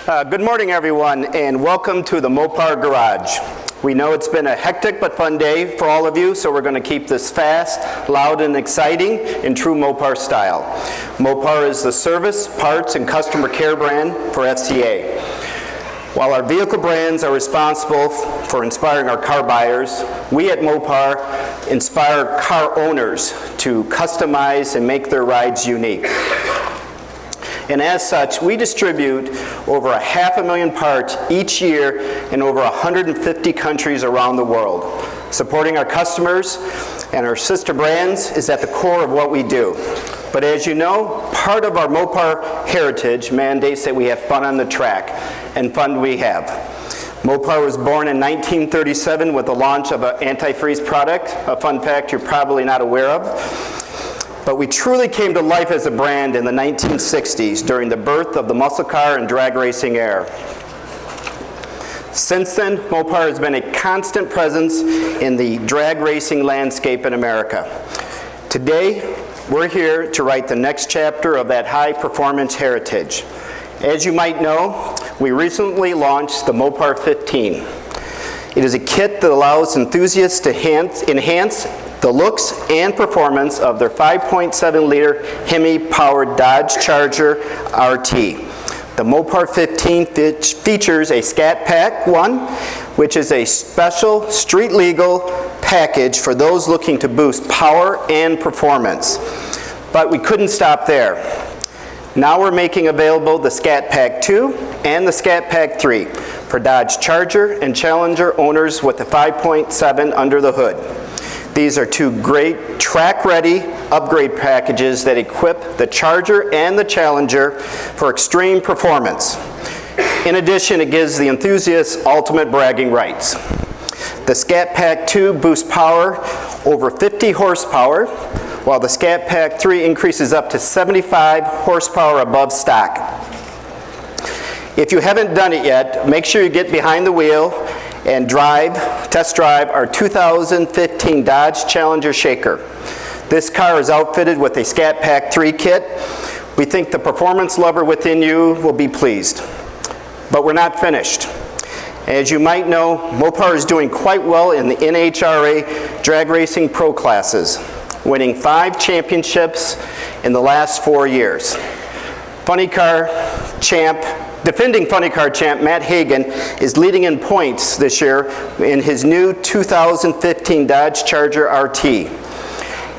Good morning, everyone, and welcome to the Mopar Garage. We know it's been a hectic but fun day for all of you, so we're going to keep this fast, loud, and exciting in true Mopar style. Mopar is the service, parts, and customer care brand for FCA. While our vehicle brands are responsible for inspiring our car buyers, we at Mopar inspire car owners to customize and make their rides unique. And as such, we distribute over 500,000 parts each year in over 150 countries around the world. Supporting our customers and our sister brands is at the core of what we do. But as you know, part of our Mopar heritage mandates that we have fun on the track, and fun we have. Mopar was born in 1937 with the launch of an antifreeze product, a fun fact you're probably not aware of. But we truly came to life as a brand in the 1960s during the birth of the muscle car and drag racing era. Since then, Mopar has been a constant presence in the drag racing landscape in America. Today, we're here to write the next chapter of that high-performance heritage. As you might know, we recently launched the Mopar 15. It is a kit that allows enthusiasts to enhance the looks and performance of their 5.7-liter Hemi-powered Dodge Charger RT. The Mopar 15 features a Scat Pack 1, which is a special street-legal package for those looking to boost power and performance. But we couldn't stop there. Now we're making available the Scat Pack 2 and the Scat Pack 3 for Dodge Charger and Challenger owners with the 5.7 under the hood. These are two great track-ready upgrade packages that equip the Charger and the Challenger for extreme performance. In addition, it gives the enthusiasts ultimate bragging rights. The Scat Pack 2 boosts power over 50 horsepower, while the Scat Pack 3 increases up to 75 horsepower above stock. If you haven't done it yet, make sure you get behind the wheel and test drive our 2015 Dodge Challenger Shaker. This car is outfitted with a Scat Pack 3 kit. We think the performance lover within you will be pleased. But we're not finished. As you might know, Mopar is doing quite well in the NHRA drag racing pro classes, winning 5 championships in the last 4 years. Defending Funny Car champ Matt Hagan is leading in points this year in his new 2015 Dodge Charger RT.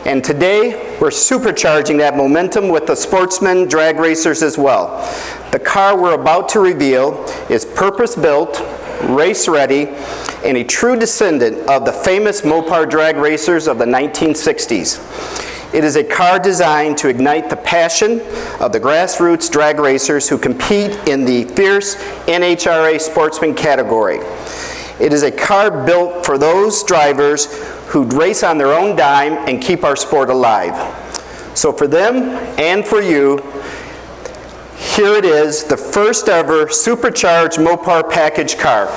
And today, we're supercharging that momentum with the sportsman drag racers as well. The car we're about to reveal is purpose-built, race-ready, and a true descendant of the famous Mopar drag racers of the 1960s. It is a car designed to ignite the passion of the grassroots drag racers who compete in the fierce NHRA sportsman category. It is a car built for those drivers who race on their own dime and keep our sport alive. So for them and for you, here it is, the first ever supercharged Mopar package car.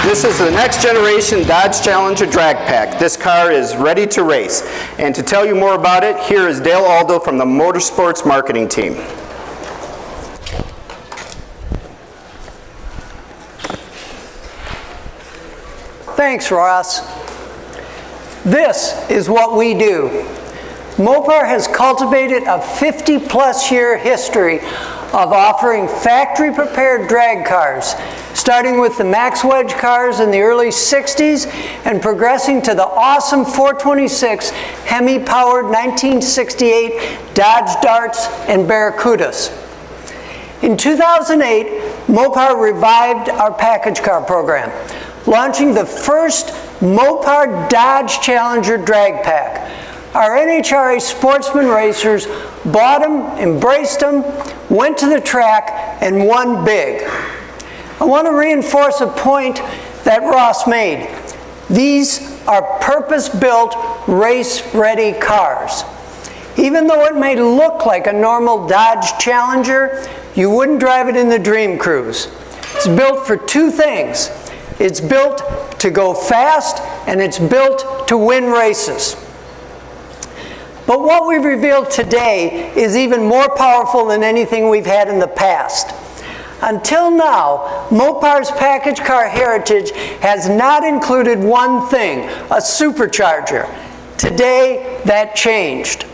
This is the next generation Dodge Challenger Drag Pak. This car is ready to race. And to tell you more about it, here is Dale Aldo from the Motorsports Marketing Team. Thanks, Ross. This is what we do. Mopar has cultivated a 50-plus year history of offering factory-prepared drag cars, starting with the Max Wedge cars in the early 60s and progressing to the awesome 426 Hemi-powered 1968 Dodge Darts and Barracudas. In 2008, Mopar revived our package car program, launching the first Mopar Dodge Challenger Drag Pak. Our NHRA sportsman racers bought them, embraced them, went to the track, and won big. I want to reinforce a point that Ross made. These are purpose-built, race-ready cars. Even though it may look like a normal Dodge Challenger, you wouldn't drive it in the Dream Cruise. It's built for two things. It's built to go fast, and it's built to win races. But what we've revealed today is even more powerful than anything we've had in the past. Until now, Mopar's package car heritage has not included one thing, a supercharger. Today, that changed.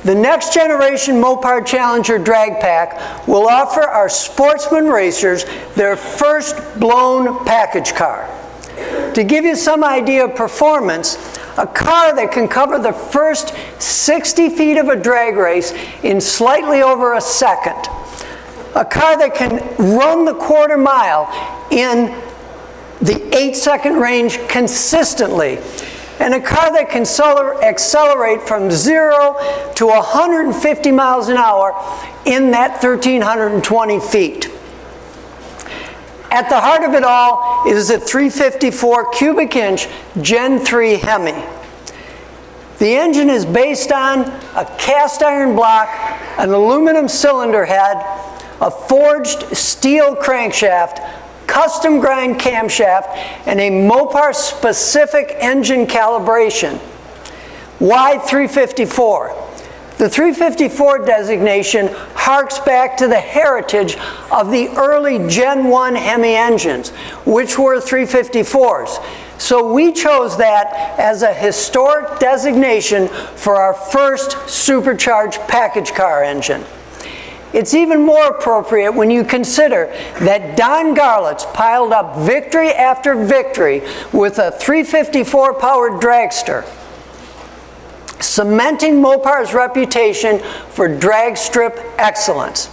The next generation Mopar Challenger Drag Pak will offer our sportsman racers their first blown package car. To give you some idea of performance, a car that can cover the first 60 feet of a drag race in slightly over a second. A car that can run the quarter mile in the 8-second range consistently. And a car that can accelerate from 0 to 150 miles an hour in that 1,320 feet. At the heart of it all is a 354 cubic inch Gen 3 Hemi. The engine is based on a cast iron block, an aluminum cylinder head, a forged steel crankshaft, custom grind camshaft, and a Mopar specific engine calibration. Why 354? The 354 designation harks back to the heritage of the early Gen 1 Hemi engines, which were 354s. So we chose that as a historic designation for our first supercharged package car engine. It's even more appropriate when you consider that Don Garlits piled up victory after victory with a 354 powered dragster, cementing Mopar's reputation for drag strip excellence.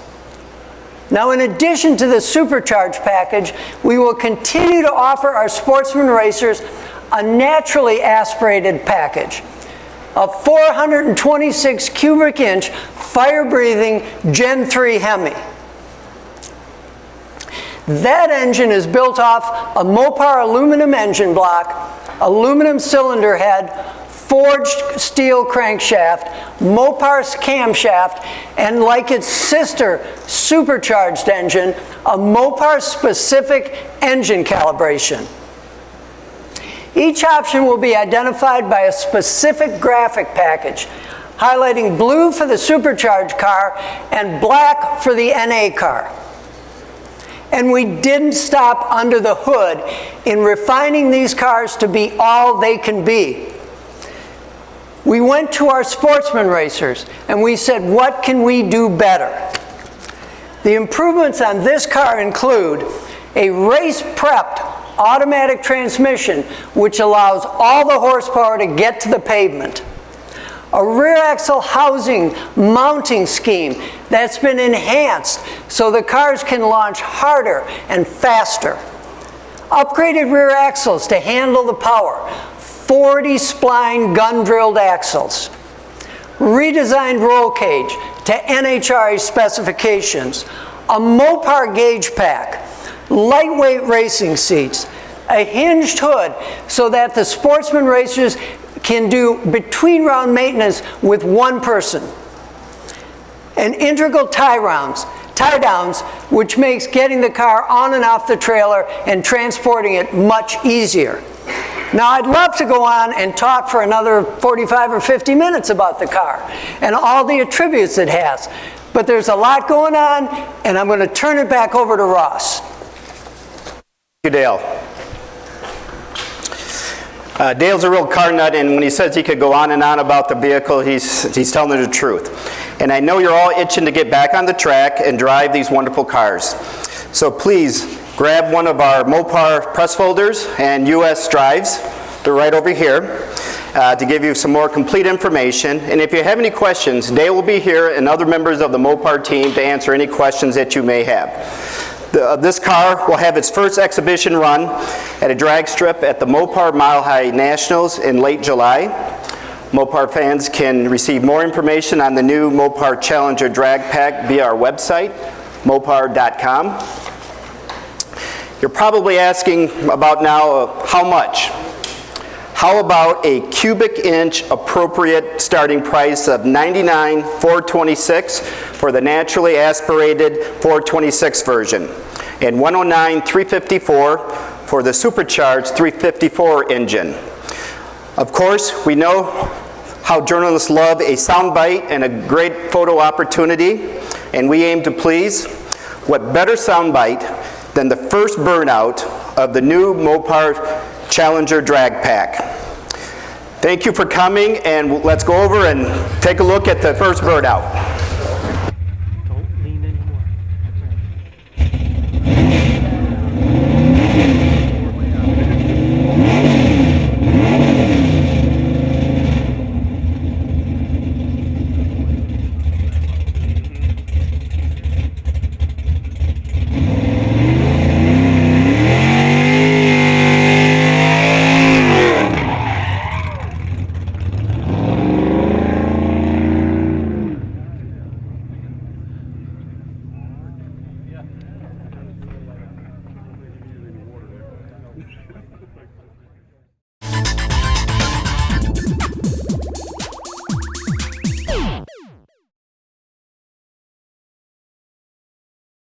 Now, in addition to the supercharged package, we will continue to offer our sportsman racers a naturally aspirated package, a 426 cubic inch fire-breathing Gen 3 Hemi. That engine is built off a Mopar aluminum engine block, aluminum cylinder head, forged steel crankshaft, Mopar's camshaft, and like its sister supercharged engine, a Mopar specific engine calibration. Each option will be identified by a specific graphic package, highlighting blue for the supercharged car and black for the NA car. And we didn't stop under the hood in refining these cars to be all they can be. We went to our sportsman racers and we said, what can we do better? The improvements on this car include a race-prepped automatic transmission, which allows all the horsepower to get to the pavement. A rear axle housing mounting scheme that's been enhanced so the cars can launch harder and faster. Upgraded rear axles to handle the power. 40 spline gun-drilled axles. Redesigned roll cage to NHRA specifications. A Mopar gauge pack. Lightweight racing seats. A hinged hood so that the sportsman racers can do between round maintenance with one person. And integral tie downs, which makes getting the car on and off the trailer and transporting it much easier. Now, I'd love to go on and talk for another 45 or 50 minutes about the car and all the attributes it has, but there's a lot going on, and I'm going to turn it back over to Ross. Thank you, Dale. Dale's a real car nut, and when he says he could go on and on about the vehicle, he's telling the truth. And I know you're all itching to get back on the track and drive these wonderful cars. So please, grab one of our Mopar press folders and US drives. They're right over here to give you some more complete information. And if you have any questions, Dale will be here and other members of the Mopar team to answer any questions that you may have. This car will have its first exhibition run at a drag strip at the Mopar Mile High Nationals in late July. Mopar fans can receive more information on the new Mopar Challenger Drag Pak via our website, mopar.com. You're probably asking about now, how much? How about a cubic inch appropriate starting price of $99,426 for the naturally aspirated 426 version and $109,354 for the supercharged 354 engine? Of course, we know how journalists love a soundbite and a great photo opportunity, and we aim to please. What better soundbite than the first burnout of the new Mopar Challenger Drag Pak. Thank you for coming, and let's go over and take a look at the first burnout.